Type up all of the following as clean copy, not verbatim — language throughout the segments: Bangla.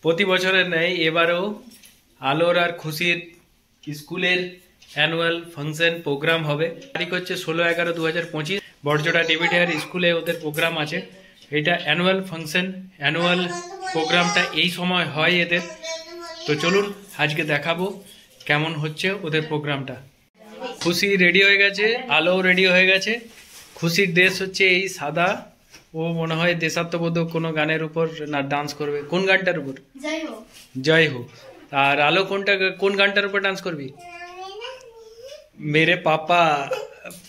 প্রতি বছরের ন্যায় এবারেও আলোর আর খুশির স্কুলের অ্যানুয়াল ফাংশন প্রোগ্রাম হবে। তারিখ হচ্ছে 16/11/2025। বড়জোড়া ডেভিড স্কুলে ওদের প্রোগ্রাম আছে। এটা অ্যানুয়াল ফাংশন, অ্যানুয়াল প্রোগ্রামটা এই সময় হয় এদের। তো চলুন আজকে দেখাবো কেমন হচ্ছে ওদের প্রোগ্রামটা। খুশি রেডি হয়ে গেছে, আলোও রেডি হয়ে গেছে। খুশির ড্রেস হচ্ছে এই সাদা, ও মনে হয় দেশাত্মবোধক কোনো গানের উপর না ডান্স করবে। কোন গানটার উপর? জয় হো। আর আলো কোন গানটার উপর ডান্স করবি? মেরে পাপা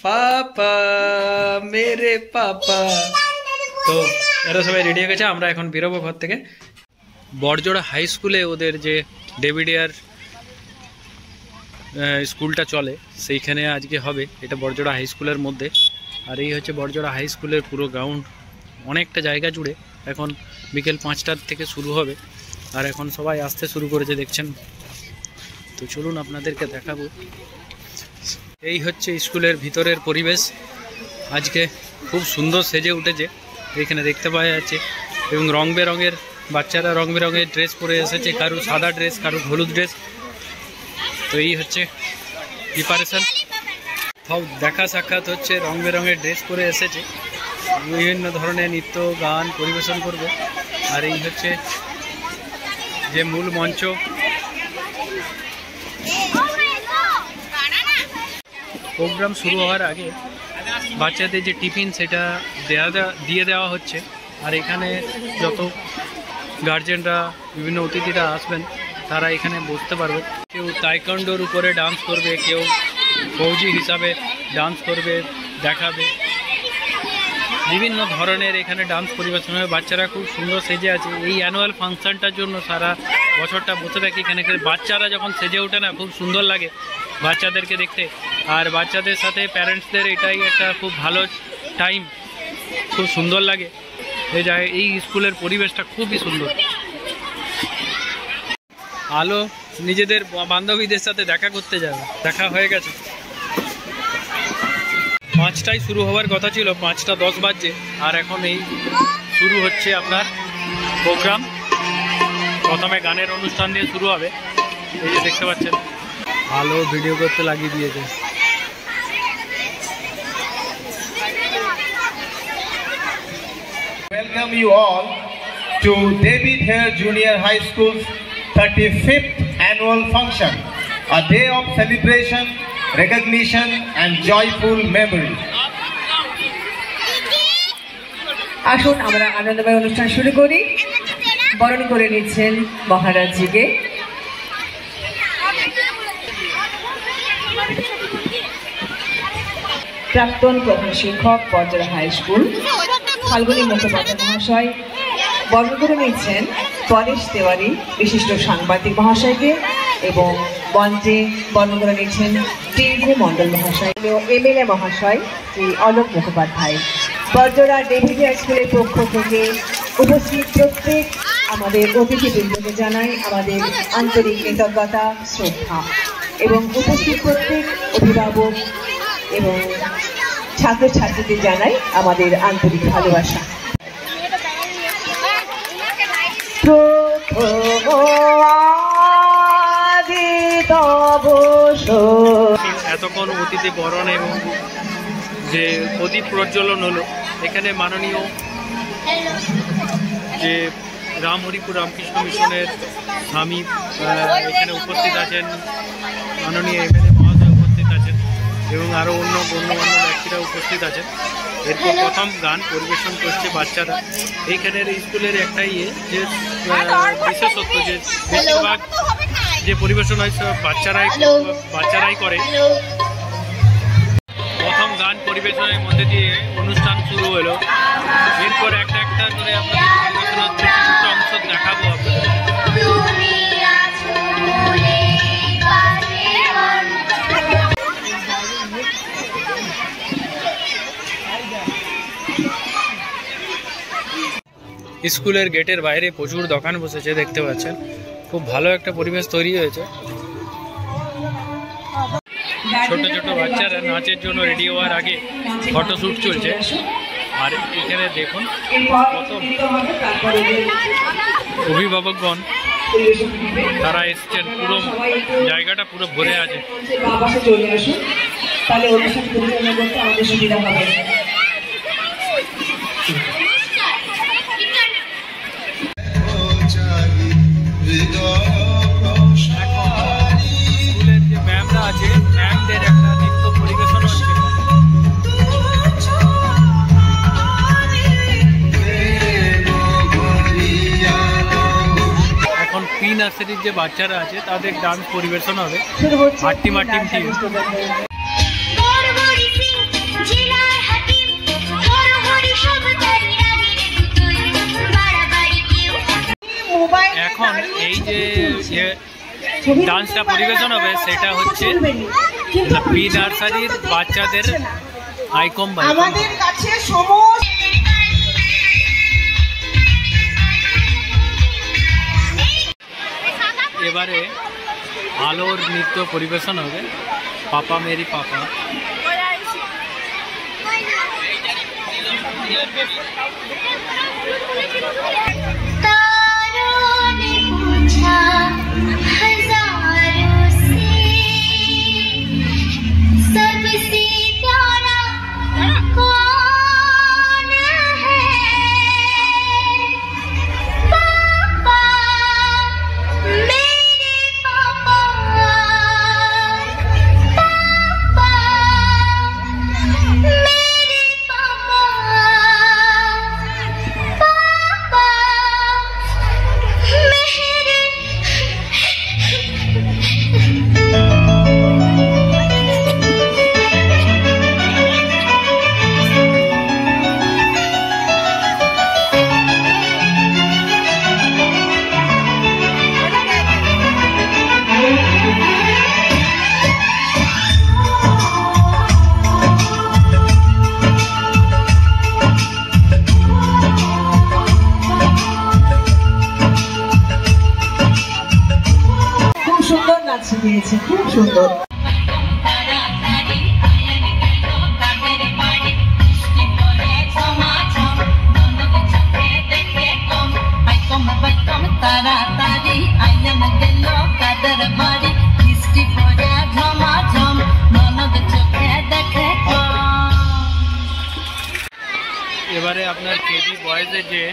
পাপা মেরে পাপা। তো এরা সবাই রেডি হয়ে গেছে, আমরা এখন বেরোবো ঘর থেকে। বড়জোড়া হাই স্কুলে ওদের যে ডেভিডিয়ার স্কুলটা চলে সেইখানে আজকে হবে। এটা বড়জোড়া হাই স্কুলের মধ্যে। আর এই হচ্ছে বড়জোড়া হাই স্কুলের পুরো গ্রাউন্ড, অনেকটা জায়গা জুড়ে। এখন বিকেল 5টার থেকে শুরু হবে, আর এখন সবাই আসতে শুরু করেছে দেখছেন। তো চলুন আপনাদেরকে দেখাবো। এই হচ্ছে স্কুলের ভিতরের পরিবেশ। আজকে খুব সুন্দর সেজে উঠেছে, এখানে দেখতে পাওয়া যাচ্ছে। এবং রং বেরঙের বাচ্চারা রং বেরঙের ড্রেস পরে এসেছে, কারো সাদা ড্রেস, কারো হলুদ ড্রেস। তো এই হচ্ছে প্রিপারেশন। সব দেখা সাক্ষাৎ হচ্ছে, রং বেরঙের ড্রেস পরে এসেছে, বিভিন্ন ধরনের নৃত্য গান পরিবেশন করবে। আর এই হচ্ছে যে মূল মঞ্চ। প্রোগ্রাম শুরু হওয়ার আগে বাচ্চাদের যে টিফিন সেটা দিয়ে দেওয়া হচ্ছে। আর এখানে যত গার্জেনরা, বিভিন্ন অতিথিরা আসবেন তারা এখানে বসতে পারবে। কেউ তাইকোয়ান্ডোর উপরে ডান্স করবে, কেউ ফৌজি হিসাবে ডান্স করবে, দেখাবে। বিভিন্ন ধরনের এখানে ডান্স পরিবেশন হবে। বাচ্চারা খুব সুন্দর সেজে আছে। এই অ্যানুয়াল ফাংশনটার জন্য সারা বছরটা বসে থাকি এখানে। বাচ্চারা যখন সেজে ওঠে না, খুব সুন্দর লাগে বাচ্চাদেরকে দেখতে। আর বাচ্চাদের সাথে প্যারেন্টসদের এটাই একটা খুব ভালো টাইম, খুব সুন্দর লাগে। এই স্কুলের পরিবেশটা খুবই সুন্দর। আলো নিজেদের বান্ধবীদের সাথে দেখা করতে যাবে, দেখা হয়ে গেছে। 5টায় শুরু হওয়ার কথা ছিল, 5টা 10 বাজছে। আর এখন এই শুরু হচ্ছে আপনার প্রোগ্রাম। প্রথমে গানের অনুষ্ঠান দিয়ে শুরু হবে। এই যে দেখতে পাচ্ছেন, আলো ভিডিও করতে লাগিয়ে দিয়েছে। Welcome you all to David Hare Junior High School's 35th annual function, a day of celebration, recognition and joyful memory. আসুন আমরা আনন্দময় অনুষ্ঠান শুরু করি। বরণ করে নিচ্ছেন মহারাজজিকে। প্রাক্তন প্রধান শিক্ষক বড়জোড়া হাই স্কুল ফাল্গুনী মুখোপাধ্যায় মহাশয় বরণ করে নিচ্ছেন পরেশ তেওয়ারি বিশিষ্ট সাংবাদিক মহাশয়কে, এবং মঞ্চে বরণ করে নিচ্ছেন টিঙ্কু মণ্ডল মহাশয়, এমএলএ মহাশয় শ্রী অলোক মুখোপাধ্যায়। বড়জোড়া ডেভিড স্কুলের পক্ষ থেকে উপস্থিত প্রত্যেক আমাদের অতিথিবৃন্দকে জানাই আমাদের আন্তরিক কৃতজ্ঞতা, শ্রদ্ধা। এবং উপস্থিত প্রত্যেক অভিভাবক এবং ছাত্রছাত্রীদের জানাই আমাদের আন্তরিক ভালোবাসা। এতক্ষণ অতিথি বরণ এবং যে প্রদীপ প্রজ্বলন হলো, এখানে মাননীয় যে রামহরিপুর রামকৃষ্ণ মিশনের স্বামী এখানে উপস্থিত আছেন, মাননীয় এমএলএ মহোদয় উপস্থিত আছেন, এবং আরও অন্য গণ্যমান্য ব্যক্তিরা উপস্থিত আছেন। এরপর প্রথম গান পরিবেশন করছে বাচ্চারা। এইখানের স্কুলের একটাই যে বিশেষত্ব, যে বেশিরভাগ যে পরিবেশন হয় সব বাচ্চারাই করে। প্রথম গান পরিবেশনের মধ্যে দিয়ে অনুষ্ঠান শুরু হলো। এরপর একটা করে আপনাদের পরিবেশনের ছোট অংশ দেখাবো আপনাদের। স্কুলের গেটের বাইরে প্রচুর দোকান বসেছে, দেখতে পাচ্ছেন। খুব ভালো একটা পরিবেশ তৈরি হয়েছে। ছোট ছোট বাচ্চারা নাচের জন্য রেডি হওয়ার আগে ফটোশ্যুট চলছে। আর এখানে দেখুন কত অভিভাবকগণ পরিবেশন করবে। তারা এসছেন, পুরো জায়গাটা পুরো ভরে আছে। বাবাকে চলে আসুন, তাহলে অনুষ্ঠান পরিচালনা করতে আমাদের সুবিধা হবে। স্কুলের যে ম্যামরা আছে, ম্যামদের একটা নৃত্য পরিবেশন হচ্ছে। এখন প্রি নার্সারির যে বাচ্চারা আছে তাদের ডান্স পরিবেশন হবে। হাট্টিমা টিম টিম। এখন এই যে ডান্সটা পরিবেশন হবে সেটা হচ্ছে প্রি নার্সারির বাচ্চাদের আইকম। আমাদের কাছে সমস্ত এবারে আলোর নৃত্য পরিবেশন হবে, পাপা মেরি পাপা। দিয়েছে, খুব সুন্দর। এবারে আপনার কেজি বয়েজের যে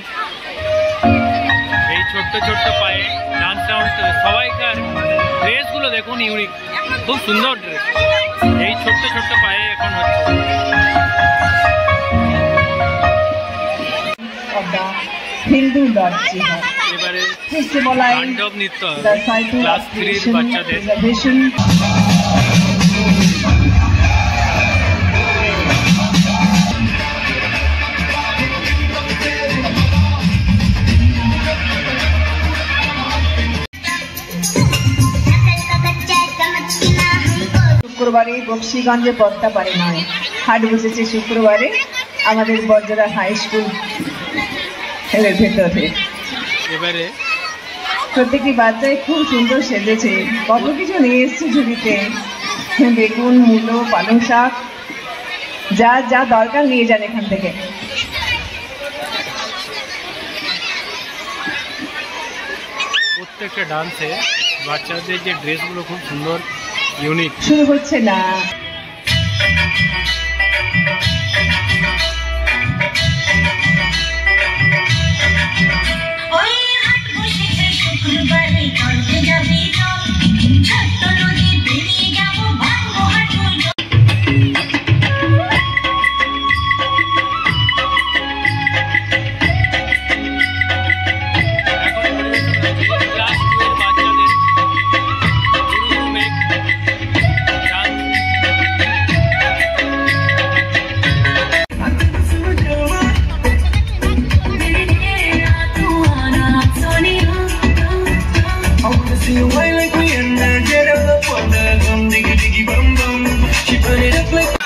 এই ছোট্ট ছোট্ট পায়ে ডান্স টাউন্স, সবাইকার ড্রেসগুলো দেখুন ইউনিক, খুব সুন্দর ড্রেস। এই ছোট্ট ছোট্ট পায়ে এখন হচ্ছে। এবারে তাণ্ডব নৃত্য ক্লাস 3 বাচ্চাদের। শুক্রবারে বক্সিগঞ্জে পড়তে পারে নয়, হাট বসেছে শুক্রবারে আমাদের বর্জরা হাই স্কুল এর ভেতরে। এবারে প্রত্যেকটি বাচ্চাই খুব সুন্দর সেজেছে, কত কিছু নিয়ে এসছে ঝুড়িতে, বেগুন, মূলো, পালং শাক, যা যা দরকার নিয়ে যান এখান থেকে। প্রত্যেকটা ডান্সে বাচ্চাদের যে ড্রেসগুলো খুব সুন্দর ইউনিক। শুরু হচ্ছে না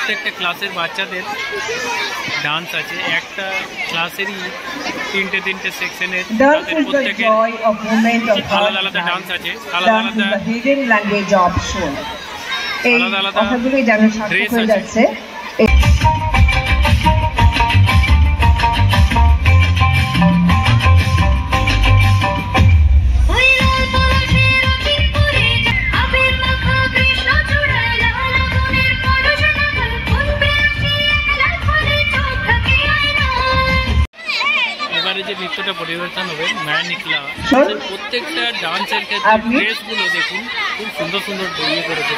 প্রত্যেকটা ক্লাসের বাচ্চাদের ডান্স আছে, একটা ক্লাসেরই তিনটে সেকশনের প্রত্যেকের আলাদা আলাদা ডান্স আছে, আলাদা আলাদা ড্রেস আছে। 95 मैं निकला প্রত্যেকটা ডান্সের ক্ষেত্রে ড্রেসগুলো দেখুন খুব সুন্দর সুন্দর তৈরি করেছে।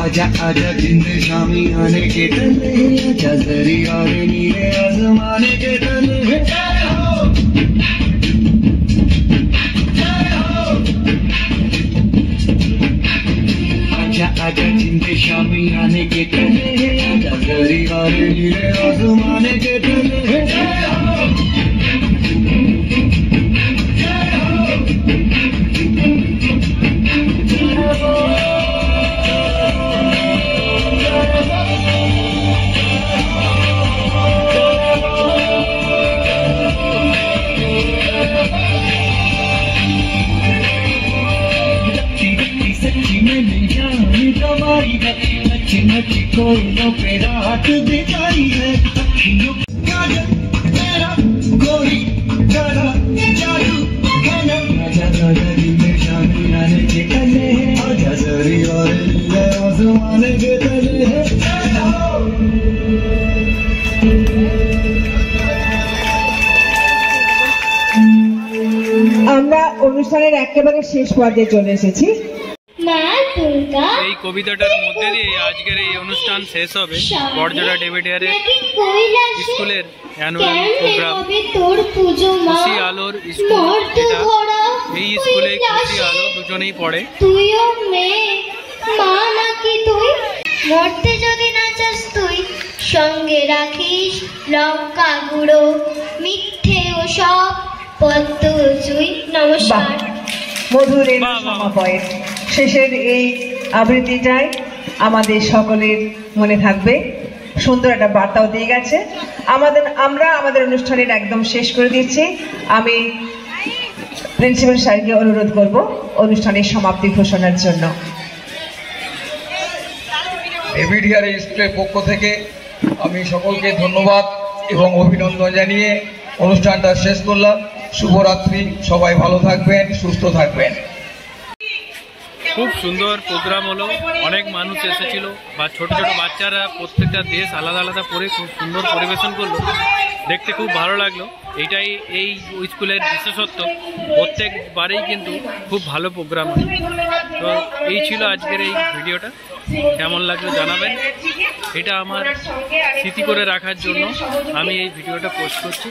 आजा आजा जिंद शामी आने के तले, आजा जरी और नीले आसमाने के तले। आजा आजा जिंद शामी आने के तले, आजा जरी और नीले आसमाने के तले। कोई नो पे रात बिताई है अखियों तेरा कोई तेरा जादू है ना। आजा आजा दिल में शामी आने के तले, आजा जरी और नीले आसमाने के तले। আমরা অনুষ্ঠানের একেবারে শেষ পর্যায়ে চলে এসেছি। এই কবিতাটার মধ্যে দিয়ে আজকের এই অনুষ্ঠান শেষ হবে। বড়জোড়া ডেভিডিয়ারের স্কুলের অ্যানুয়াল প্রোগ্রাম খুশি আলোর স্কুল, এটা এই স্কুলে খুশি আলো দুজনেই পড়ে। তুইও মেয়ে মা নাকি তুই, মরতে যদি না চাস তুই সঙ্গে রাখিস লঙ্কা গুঁড়ো, মিথ্যে ও সব পদ্ম চুই। নমস্কার। মধুর এই সমাপয়ের শেষের এই আবৃত্তিটাই আমাদের সকলের মনে থাকবে। সুন্দর একটা বার্তাও দিয়ে গেছে। আমরা আমাদের অনুষ্ঠানের একদম শেষ করে দিচ্ছি। আমি প্রিন্সিপাল স্যারকে অনুরোধ করব অনুষ্ঠানের সমাপ্তি ঘোষণার জন্য। ডেভিডিয়ার স্কুলের পক্ষ থেকে আমি সকলকে ধন্যবাদ এবং অভিনন্দন জানিয়ে অনুষ্ঠানটা শেষ করলাম। শুভরাত্রি, সবাই ভালো থাকবেন, সুস্থ থাকবেন। খুব সুন্দর প্রোগ্রাম হলো, অনেক মানুষ এসেছিল বা ছোট ছোট বাচ্চারা প্রত্যেকটা দেশ আলাদা আলাদা করে খুব সুন্দর পরিবেশন করলো, দেখতে খুব ভালো লাগলো। এটাই এই স্কুলের বিশেষত্ব, প্রত্যেকবারেই কিন্তু খুব ভালো প্রোগ্রাম হয়। তো এই ছিল আজকের এই ভিডিওটা, কেমন লাগলো জানাবেন। এটা আমার স্মৃতি করে রাখার জন্য আমি এই ভিডিওটা পোস্ট করছি।